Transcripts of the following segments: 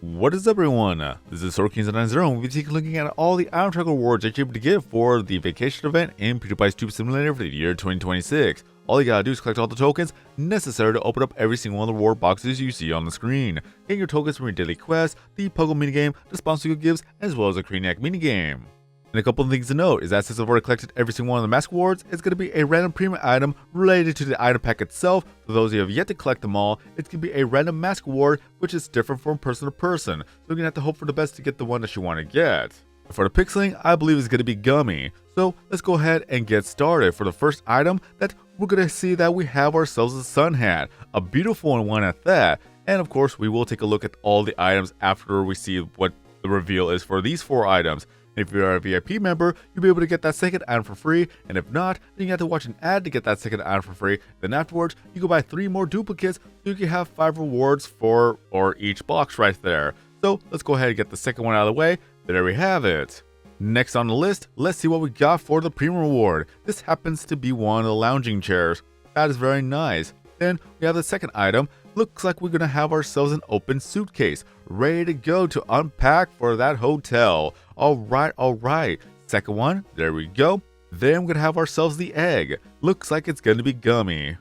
What is up, everyone? This is SwordKings90, and we'll be taking a look at all the item tracker rewards that you're able to get for the vacation event in Pewdiepie's Tube Simulator for the year 2026. All you gotta do is collect all the tokens necessary to open up every single one of the reward boxes you see on the screen. Get your tokens from your daily quests, the Puzzle minigame, the sponsor gives, as well as a Craniac minigame. And a couple of things to note is that since I've already collected every single one of the mask awards, it's going to be a random premium item related to the item pack itself. For those who have yet to collect them all, it's going to be a random mask award, which is different from person to person. So you're going to have to hope for the best to get the one that you want to get. For the pixeling, I believe it's going to be Gummy. So let's go ahead and get started. For the first item, that we're going to see that we have ourselves a sun hat, a beautiful one at that. And of course, we will take a look at all the items after we see what the reveal is for these 4 items. If you're a VIP member, you'll be able to get that second item for free, and if not, then you have to watch an ad to get that second item for free. Then afterwards, you go buy 3 more duplicates, so you can have 5 rewards for each box right there. So let's go ahead and get the second one out of the way. There we have it. Next on the list, let's see what we got for the premium reward. This happens to be one of the lounging chairs. That is very nice. Then we have the second item. Looks like we're going to have ourselves an open suitcase, ready to go to unpack for that hotel. Alright. Second one, there we go. Then we're going to have ourselves the egg. Looks like it's going to be Gummy.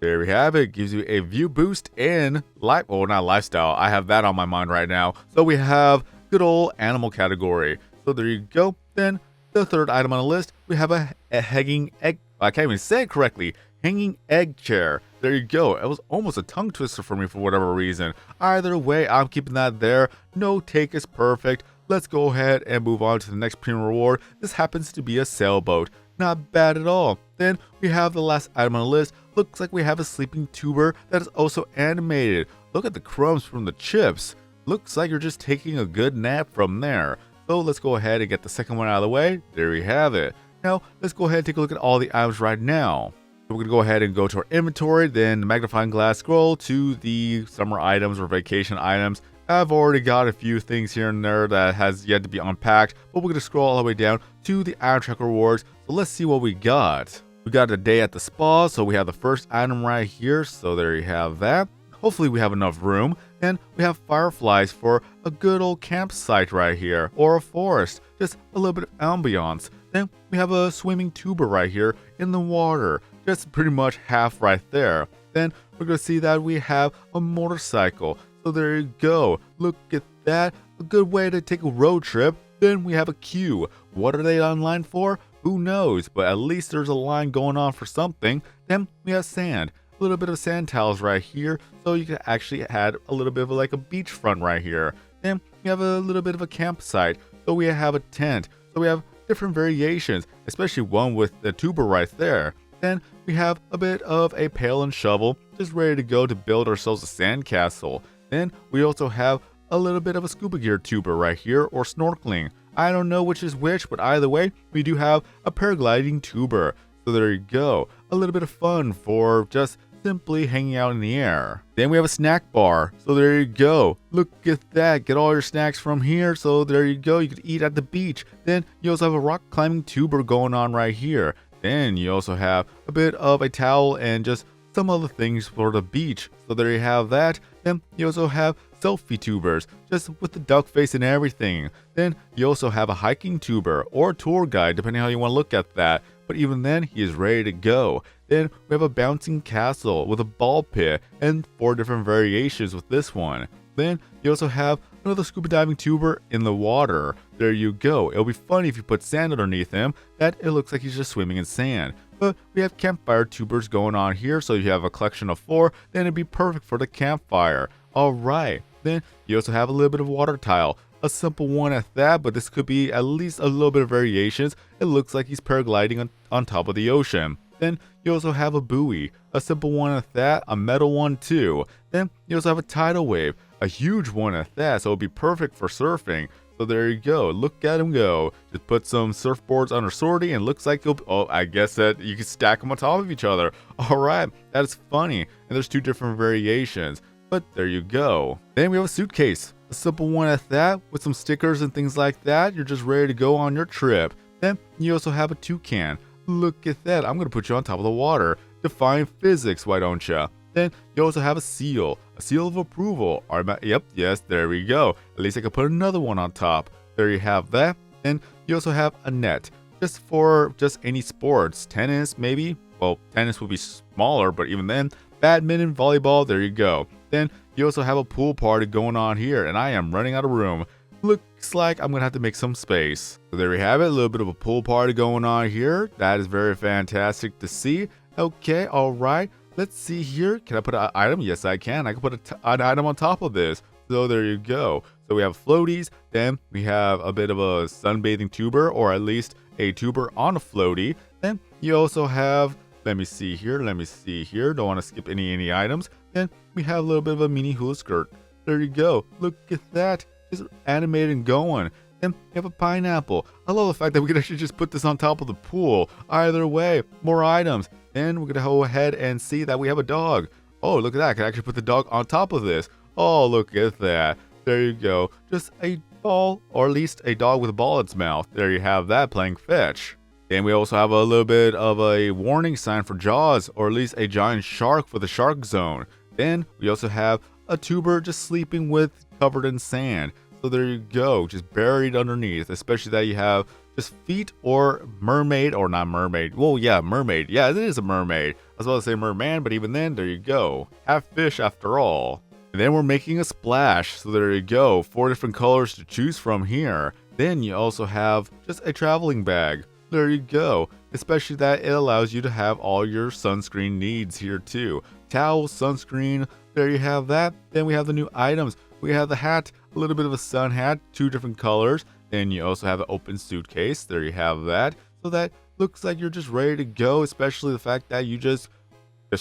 There we have it. Gives you a view boost and not lifestyle. I have that on my mind right now. So we have good old animal category. So there you go. Then the third item on the list, we have a hanging egg. I can't even say it correctly. Hanging egg chair. There you go. It was almost a tongue twister for me for whatever reason. Either way, I'm keeping that there. No take is perfect. Let's go ahead and move on to the next premium reward. This happens to be a sailboat. Not bad at all. Then we have the last item on the list. Looks like we have a sleeping tuber that is also animated. Look at the crumbs from the chips. Looks like you're just taking a good nap from there. So let's go ahead and get the second one out of the way. There we have it. Now, let's go ahead and take a look at all the items right now. So we're going to go ahead and go to our inventory, then the magnifying glass scroll to the summer items or vacation items. I've already got a few things here and there that has yet to be unpacked, but we're going to scroll all the way down to the item tracker rewards. So let's see what we got. We got a day at the spa, so we have the first item right here. So there you have that. Hopefully we have enough room. And we have fireflies for a good old campsite right here, or a forest, just a little bit of ambiance. Then we have a swimming tuber right here in the water, just pretty much half right there. Then we're going to see that we have a motorcycle. So there you go. Look at that. A good way to take a road trip. Then we have a queue. What are they online for? Who knows? But at least there's a line going on for something. Then we have sand. A little bit of sand tiles right here, so you can actually add a little bit of like a beachfront right here. Then we have a little bit of a campsite, so we have a tent. So we have different variations, especially one with the tuber right there. Then we have a bit of a pail and shovel, just ready to go to build ourselves a sandcastle. Then we also have a little bit of a scuba gear tuber right here, or snorkeling. I don't know which is which, but either way, we do have a paragliding tuber. So there you go, a little bit of fun for just simply hanging out in the air. Then we have a snack bar. So there you go. Look at that. Get all your snacks from here. So there you go. You could eat at the beach. Then you also have a rock climbing tuber going on right here. Then you also have a bit of a towel and just some other things for the beach. So there you have that. Then you also have selfie tubers, just with the duck face and everything. Then you also have a hiking tuber or a tour guide, depending how you want to look at that. But even then, he is ready to go. Then we have a bouncing castle with a ball pit and 4 different variations with this one. Then you also have another scuba diving tuber in the water. There you go. It'll be funny if you put sand underneath him, that it looks like he's just swimming in sand. But we have campfire tubers going on here, so you have a collection of 4, then it'd be perfect for the campfire. Alright, then you also have a little bit of water tile. A simple one at that, but this could be at least a little bit of variations. It looks like he's paragliding on top of the ocean. Then you also have a buoy, a simple one at that, a metal one too. Then you also have a tidal wave, a huge one at that, so it'll be perfect for surfing. So there you go, look at him go. Just put some surfboards on a sortie and looks like I guess that you can stack them on top of each other. Alright, that is funny. And there's 2 different variations, but there you go. Then we have a suitcase. A simple one at that, with some stickers and things like that. You're just ready to go on your trip. Then you also have a toucan. Look at that. I'm going to put you on top of the water. Defying physics, why don't ya? Then you also have a seal of approval. Yep, yes, there we go. At least I could put another one on top. There you have that. Then you also have a net, just for any sports. Tennis, maybe? Well, tennis would be smaller, but even then, badminton, volleyball, there you go. Then you also have a pool party going on here, and I am running out of room. Looks like I'm gonna have to make some space. So there we have it, a little bit of a pool party going on here. That is very fantastic to see. Okay, all right. Let's see here. Can I put an item? Yes, I can. I can put an item on top of this. So there you go. So we have floaties. Then we have a bit of a sunbathing tuber, or at least a tuber on a floaty. Then you also have, let me see here. Don't want to skip any items. Then we have a little bit of a mini hula skirt. There you go. Look at that. Just animated and going. Then you have a pineapple. I love the fact that we could actually just put this on top of the pool. Either way, more items. Then we're going to go ahead and see that we have a dog. Oh, look at that. I can actually put the dog on top of this. Oh, look at that. There you go. Just a ball, or at least a dog with a ball in its mouth. There you have that, playing fetch. And we also have a little bit of a warning sign for Jaws, or at least a giant shark for the shark zone. Then we also have a tuber just sleeping covered in sand. So there you go, just buried underneath, especially that you have just feet or mermaid, or not mermaid. Well, yeah, mermaid. Yeah, it is a mermaid. I was about to say merman, but even then, there you go. Half fish after all. And then we're making a splash. So there you go, 4 different colors to choose from here. Then you also have just a traveling bag. There you go. Especially that it allows you to have all your sunscreen needs here too. Towel, sunscreen, there you have that. Then we have the new items. We have the hat, a little bit of a sun hat, 2 different colors. Then you also have an open suitcase. There you have that. So that looks like you're just ready to go, especially the fact that you just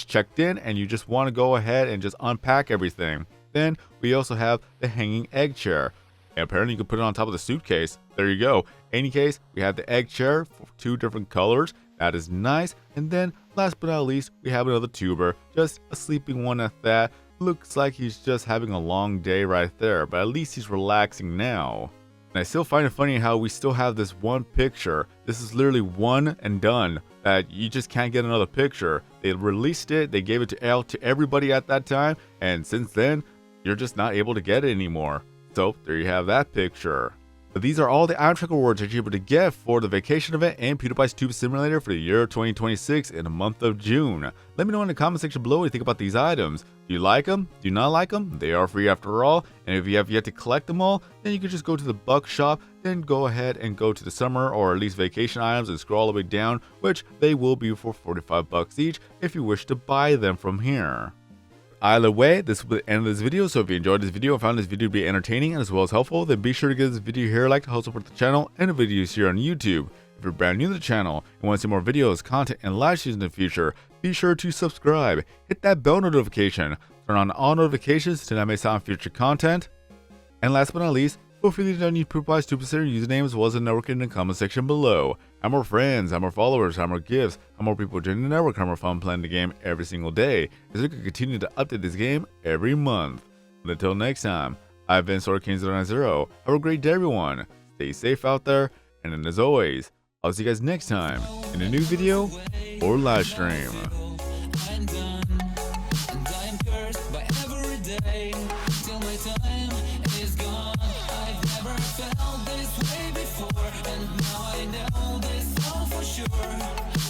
checked in and you just want to go ahead and just unpack everything. Then we also have the hanging egg chair. And apparently you can put it on top of the suitcase. There you go. Any case, we have the egg chair for 2 different colors. That is nice. And then last but not least, we have another tuber. Just a sleeping one at that. Looks like he's just having a long day right there, but at least he's relaxing now. And I still find it funny how we still have this one picture. This is literally one and done, that you just can't get another picture. They released it, they gave it out to everybody at that time, and since then, you're just not able to get it anymore. So there you have that picture. But these are all the item tracker rewards that you're able to get for the vacation event and Pewdiepie's Tube Simulator for the year 2026 in the month of June. Let me know in the comment section below what you think about these items. Do you like them? Do you not like them? They are free after all. And if you have yet to collect them all, then you can just go to the Buck Shop, then go ahead and go to the summer or at least vacation items and scroll all the way down, which they will be for 45 bucks each if you wish to buy them from here. Either way, this will be the end of this video, so if you enjoyed this video and found this video to be entertaining as well as helpful, then be sure to give this video here a like to help support the channel and the videos here on YouTube. If you're brand new to the channel and want to see more videos, content, and live streams in the future, be sure to subscribe, hit that bell notification, turn on all notifications to not miss out on future content, and last but not least, feel free to download Pewdiepie's Tube Simulator username as well as the network in the comment section below. Have more friends, have more followers, have more gifts, have more people joining the network, have more fun playing the game every single day, as we can continue to update this game every month. But until next time, I've been SwordKing090. Have a great day, everyone. Stay safe out there, and then as always, I'll see you guys next time in a new video or live stream.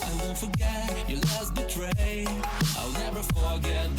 I won't forget your last betray. I'll never forget.